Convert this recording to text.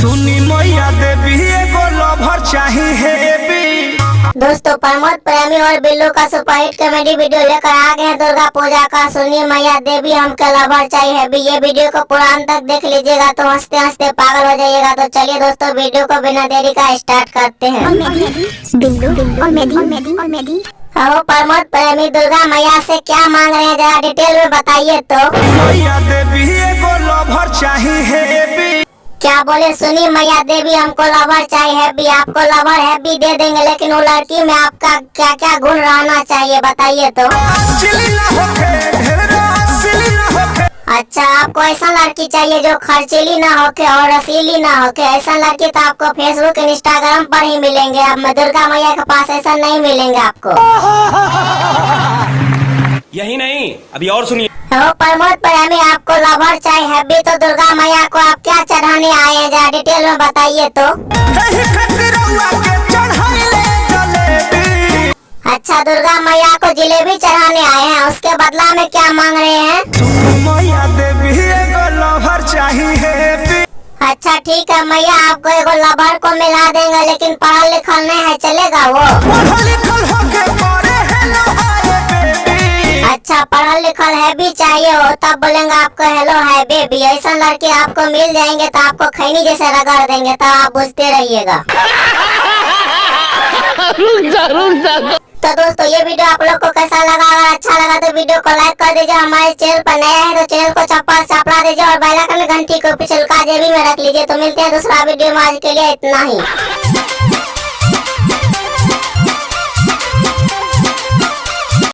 सुनी मैया देवी एगो लवर चाहिए हेवी। दोस्तों प्रमोद प्रेमी और बिल्लू का सुपरहिट कॉमेडी वीडियो लेकर आ गए हैं दुर्गा पूजा का। सुनिए मैया देवी हमको लवर चाहिए हेवी। ये वीडियो को पूरा अंत तक देख लीजिएगा तो हंसते हंसते पागल हो जाइएगा। तो चलिए दोस्तों वीडियो को बिना देरी का स्टार्ट करते हैं। और प्रमोद प्रेमी दुर्गा मैया से क्या मांग रहे हैं जरा डिटेल में बताइए तो। मैया देवी एगो लवर चाहिए हेवी। क्या बोले? सुनिए मैया देवी हमको लवर चाहिए हैप्पी। आपको लवर हैप्पी दे देंगे, लेकिन वो लड़की में आपका क्या क्या गुण रहना चाहिए बताइए तो। अच्छा, आपको ऐसा लड़की चाहिए जो खर्चीली ना होके और रसीली ना होके। ऐसा लड़की तो आपको फेसबुक इंस्टाग्राम पर ही मिलेंगे। अब दुर्गा मैया के पास ऐसा नहीं मिलेंगे आपको। यही नहीं, अभी और सुनिए। प्रमोद प्रेमी आपको लवर चाहिए हैप्पी, तो दुर्गा मैया को आप क्या चढ़ाने आए हैं जरा डिटेल में बताइए तो। अच्छा, दुर्गा मैया को जिलेबी चढ़ाने आए हैं, उसके बदला में क्या मांग रहे हैं? मैया देवी एगो लवर चाहिए। अच्छा ठीक है मैया, आपको एगो लवर को मिला देंगे, लेकिन पढ़ल लिखल नहीं है, चलेगा वो? अच्छा, पढ़ल लिखल है भी चाहिए हो तब बोलेंगे आपको हेलो है बेबी। ऐसा लड़के आपको मिल जाएंगे तो आपको खैनी जैसे रगड़ देंगे, तो आप बुझते रहिएगा। तो दोस्तों ये वीडियो आप लोग को कैसा लगा? अगर अच्छा लगा तो वीडियो को लाइक कर दीजिए। हमारे चैनल पर नया है तो चैनल को चपड़ा दीजिए और बेल आइकन घंटी को पिछलका जेबी में रख लीजिए। तो मिलते हैं दूसरा वीडियो में, आज के लिए इतना ही।